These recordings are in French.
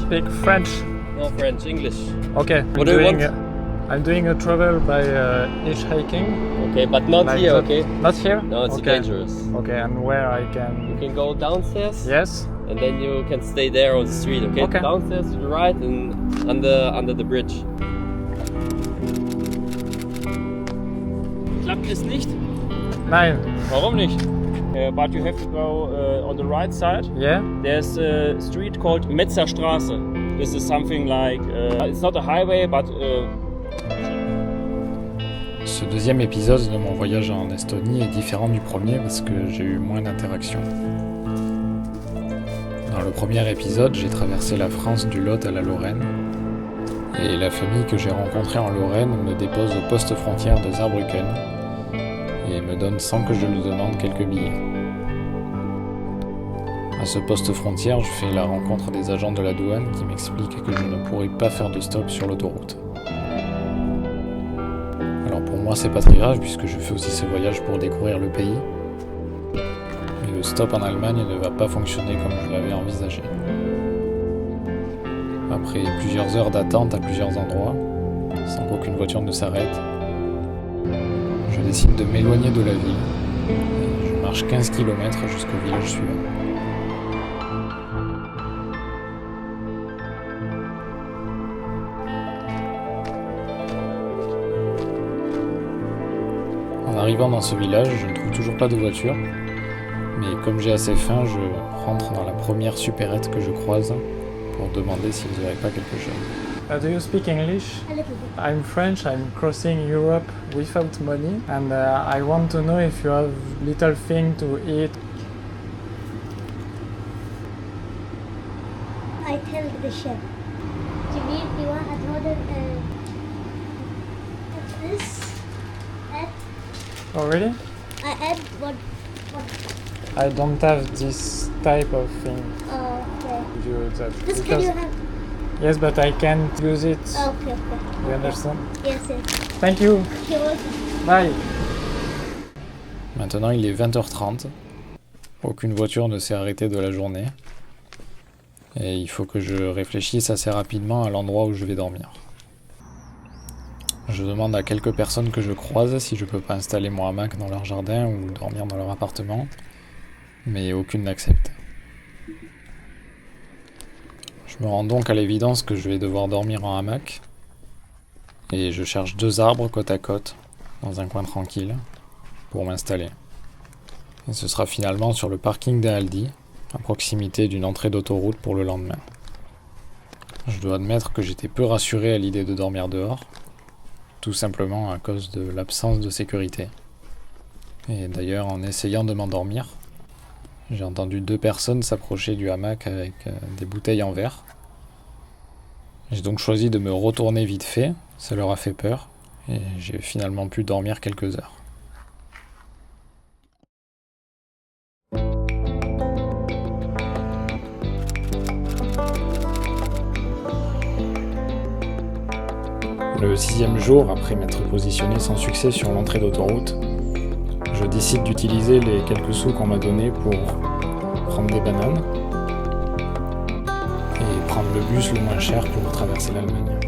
speak French? No French, English. Okay. What do you want? I'm doing a travel by hitchhiking. Okay, but not Like here, that. okay? Not here? No, it's okay. dangerous. Okay, and where I You can... can go downstairs, Yes? and then you can stay there on the street, okay? Okay. Downstairs to the right and under the bridge. Klappt es nicht? Nein. Warum nicht? But you have to go on the right side. Yeah? There's a street called Metzerstraße. This is something like, it's not a highway, but... Ce deuxième épisode de mon voyage en Estonie est différent du premier parce que j'ai eu moins d'interactions. Dans le premier épisode, j'ai traversé la France du Lot à la Lorraine et la famille que j'ai rencontrée en Lorraine me dépose au poste frontière de Saarbrücken et me donne sans que je lui demande quelques billets. À ce poste frontière, je fais la rencontre des agents de la douane qui m'expliquent que je ne pourrai pas faire de stop sur l'autoroute. Alors pour moi c'est pas très grave puisque je fais aussi ce voyage pour découvrir le pays. Mais le stop en Allemagne ne va pas fonctionner comme je l'avais envisagé. Après plusieurs heures d'attente à plusieurs endroits, sans qu'aucune voiture ne s'arrête, je décide de m'éloigner de la ville et je marche 15 km jusqu'au village suivant. En arrivant dans ce village, je ne trouve toujours pas de voiture, mais comme j'ai assez faim, je rentre dans la première supérette que je croise pour demander s'ils n'auraient pas quelque chose. Do you speak English? A little bit. I'm French, I'm crossing Europe without money, and I want to know if you have little thing to eat. I tell the chef. جميل في واحد هذا this add Oh really? I add what I don't have this type of thing. okay. You, that, This can because- you have Yes, but I can't use it. okay. You understand? Yes, yes. Thank you. You're welcome. Bye. Maintenant il est 20h30, aucune voiture ne s'est arrêtée de la journée, et il faut que je réfléchisse assez rapidement à l'endroit où je vais dormir. Je demande à quelques personnes que je croise si je peux pas installer mon hamac dans leur jardin ou dormir dans leur appartement, mais aucune n'accepte. Je me rends donc à l'évidence que je vais devoir dormir en hamac, et je cherche 2 arbres côte à côte, dans un coin tranquille, pour m'installer. Et ce sera finalement sur le parking d'un Aldi, à proximité d'une entrée d'autoroute pour le lendemain. Je dois admettre que j'étais peu rassuré à l'idée de dormir dehors, tout simplement à cause de l'absence de sécurité. Et d'ailleurs, en essayant de m'endormir, j'ai entendu 2 personnes s'approcher du hamac avec des bouteilles en verre. J'ai donc choisi de me retourner vite fait, ça leur a fait peur, et j'ai finalement pu dormir quelques heures. Le 6e jour, après m'être positionné sans succès sur l'entrée d'autoroute, je décide d'utiliser les quelques sous qu'on m'a donnés pour prendre des bananes et prendre le bus le moins cher pour traverser l'Allemagne.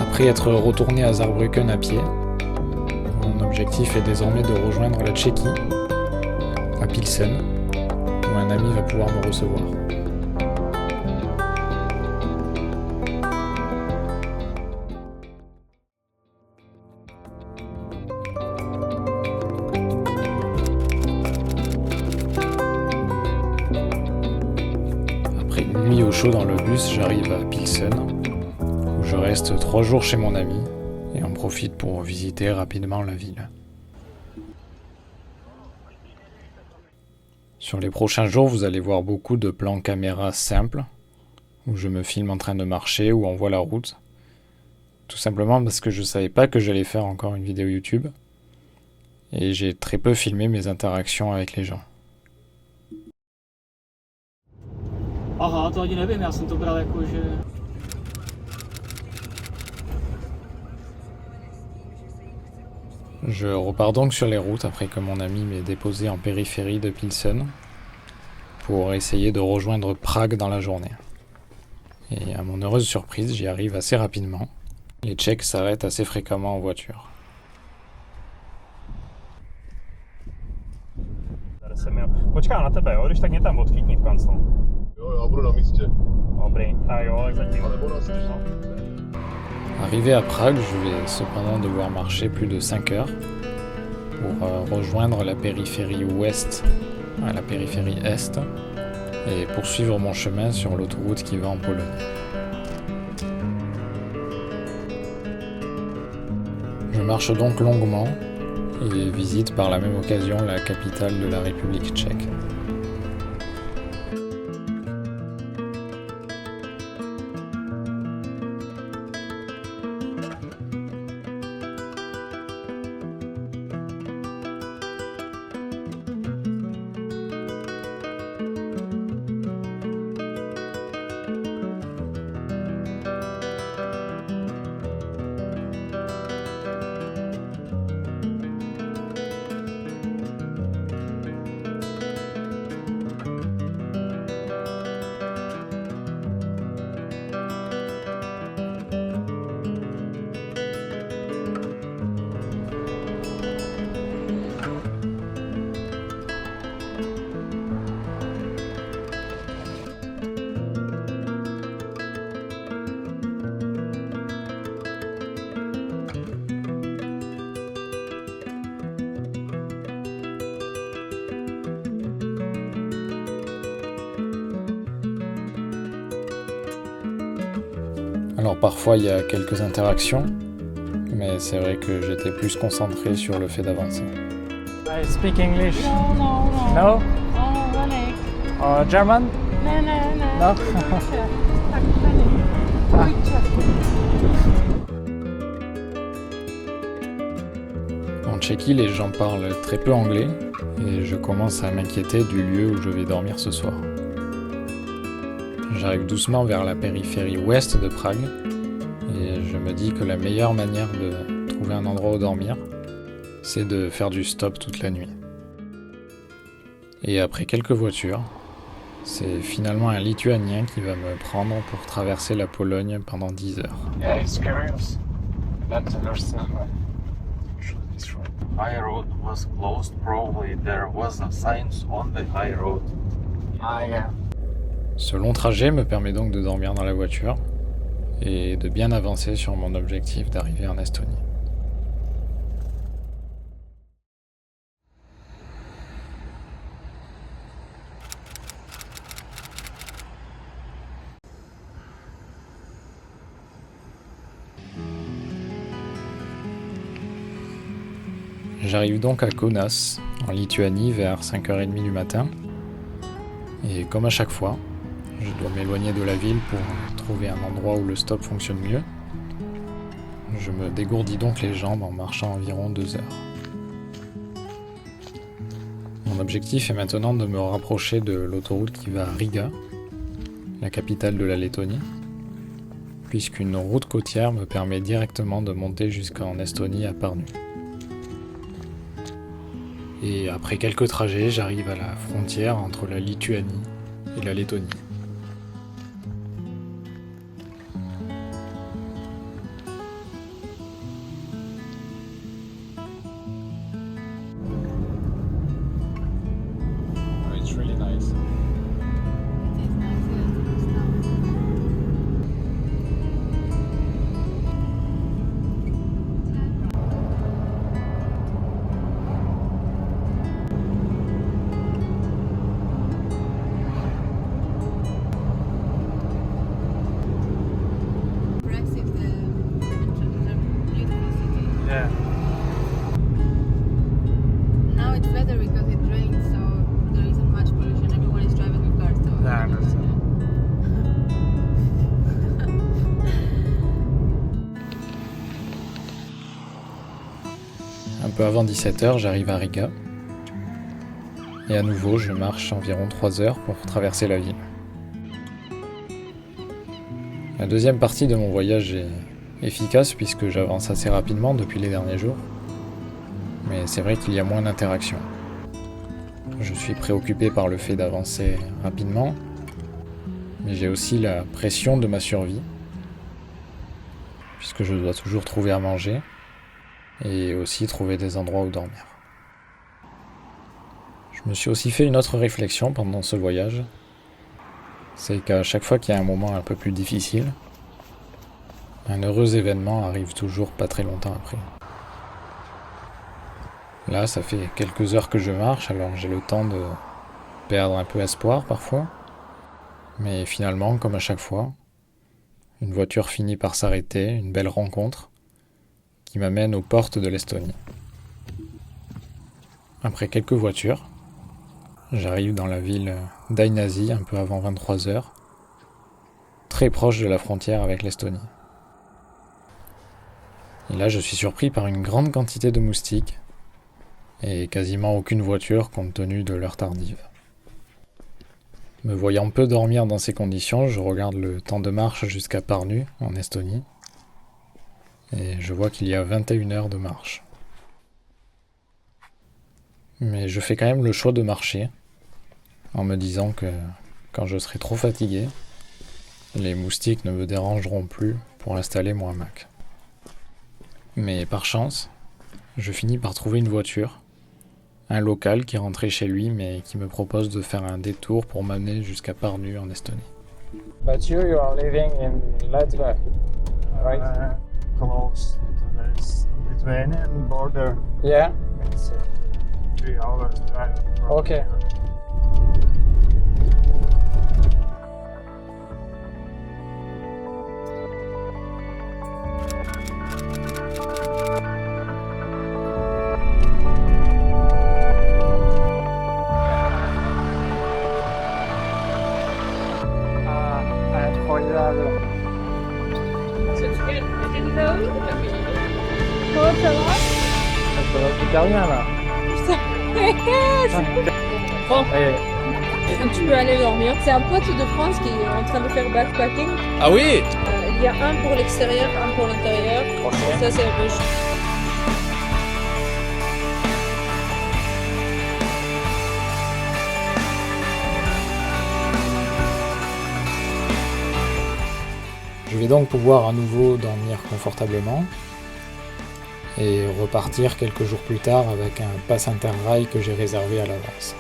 Après être retourné à Saarbrücken à pied, mon objectif est désormais de rejoindre la Tchéquie, à Pilsen, où un ami va pouvoir me recevoir. Après une nuit au chaud dans le bus, j'arrive à Pilsen, où je reste 3 jours chez mon ami et en profite pour visiter rapidement la ville. Sur les prochains jours, vous allez voir beaucoup de plans caméra simples, où je me filme en train de marcher ou on voit la route, tout simplement parce que je savais pas que j'allais faire encore une vidéo YouTube, et j'ai très peu filmé mes interactions avec les gens. Aha, to ani nevím, já jsem to bral jako, že... Je repars donc sur les routes après que mon ami m'ait déposé en périphérie de Pilsen pour essayer de rejoindre Prague dans la journée. Et à mon heureuse surprise, j'y arrive assez rapidement. Les Tchèques s'arrêtent assez fréquemment en voiture. Počkám na tebe, jo? Když tak mě tam odchytni v kanclu. Jo, já budu na místě. Dobrý, tak jo, tak zatím. Arrivé à Prague, je vais cependant devoir marcher plus de 5 heures pour rejoindre la périphérie ouest à la périphérie est et poursuivre mon chemin sur l'autoroute qui va en Pologne. Je marche donc longuement et visite par la même occasion la capitale de la République tchèque. Alors parfois il y a quelques interactions, mais c'est vrai que j'étais plus concentré sur le fait d'avancer. I speak English. No, no, no. No? Oh, Oleg. Or German? No, no, no. No? Tak funny. En Tchéquie, les gens parlent très peu anglais et je commence à m'inquiéter du lieu où je vais dormir ce soir. J'arrive doucement vers la périphérie ouest de Prague et je me dis que la meilleure manière de trouver un endroit où dormir, c'est de faire du stop toute la nuit. Et après quelques voitures, c'est finalement un Lituanien qui va me prendre pour traverser la Pologne pendant 10 heures. Yeah, it's curious. That's the first time it's right. High road was closed. Probably there was a signs on the high road. Yeah. Ce long trajet me permet donc de dormir dans la voiture et de bien avancer sur mon objectif d'arriver en Estonie. J'arrive donc à Kaunas, en Lituanie, vers 5h30 du matin. Et comme à chaque fois, je dois m'éloigner de la ville pour trouver un endroit où le stop fonctionne mieux. Je me dégourdis donc les jambes en marchant environ 2 heures. Mon objectif est maintenant de me rapprocher de l'autoroute qui va à Riga, la capitale de la Lettonie, puisqu'une route côtière me permet directement de monter jusqu'en Estonie à Pärnu. Et après quelques trajets, j'arrive à la frontière entre la Lituanie et la Lettonie. It's really nice. Yeah. Now it's better because it rains, so there isn't much pollution. Everyone is driving in cars, so Yeah, I understand. Un peu avant 17h, j'arrive à Riga. Et à nouveau, je marche environ 3 heures pour traverser la ville. La deuxième partie de mon voyage est efficace puisque j'avance assez rapidement depuis les derniers jours. Mais c'est vrai qu'il y a moins d'interaction. Je suis préoccupé par le fait d'avancer rapidement, mais j'ai aussi la pression de ma survie, puisque je dois toujours trouver à manger, et aussi trouver des endroits où dormir. Je me suis aussi fait une autre réflexion pendant ce voyage, c'est qu'à chaque fois qu'il y a un moment un peu plus difficile, un heureux événement arrive toujours pas très longtemps après. Là, ça fait quelques heures que je marche, alors j'ai le temps de perdre un peu espoir parfois. Mais finalement, comme à chaque fois, une voiture finit par s'arrêter, une belle rencontre, qui m'amène aux portes de l'Estonie. Après quelques voitures, j'arrive dans la ville d'Ainasi, un peu avant 23h, très proche de la frontière avec l'Estonie. Et là, je suis surpris par une grande quantité de moustiques, et quasiment aucune voiture compte tenu de l'heure tardive. Me voyant peu dormir dans ces conditions, je regarde le temps de marche jusqu'à Pärnu, en Estonie, et je vois qu'il y a 21 heures de marche. Mais je fais quand même le choix de marcher, en me disant que quand je serai trop fatigué, les moustiques ne me dérangeront plus pour installer mon hamac. Mais par chance, je finis par trouver une voiture, un local qui rentrait chez lui mais qui me propose de faire un détour pour m'amener jusqu'à Pärnu en Estonie. But you are living in Latvia, right? Close to the Lithuanian border. Yeah. It's 3 hours drive. From Okay. here. Incroyable. Comment ça va? Ça va super bien là. Tu peux aller dormir. C'est un pote de France qui est en train de faire backpacking. Ah oui? Il y a un pour l'extérieur, un pour l'intérieur. Ça c'est un peu chiant. Je vais donc pouvoir à nouveau dormir confortablement et repartir quelques jours plus tard avec un pass Interrail que j'ai réservé à l'avance.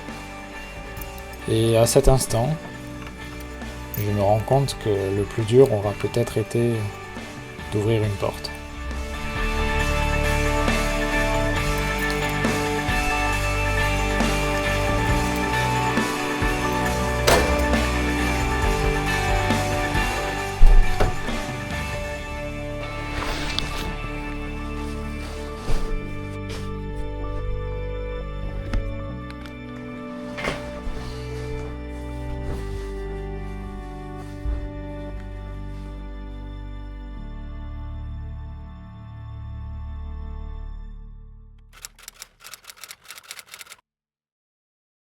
Et à cet instant, je me rends compte que le plus dur aura peut-être été d'ouvrir une porte.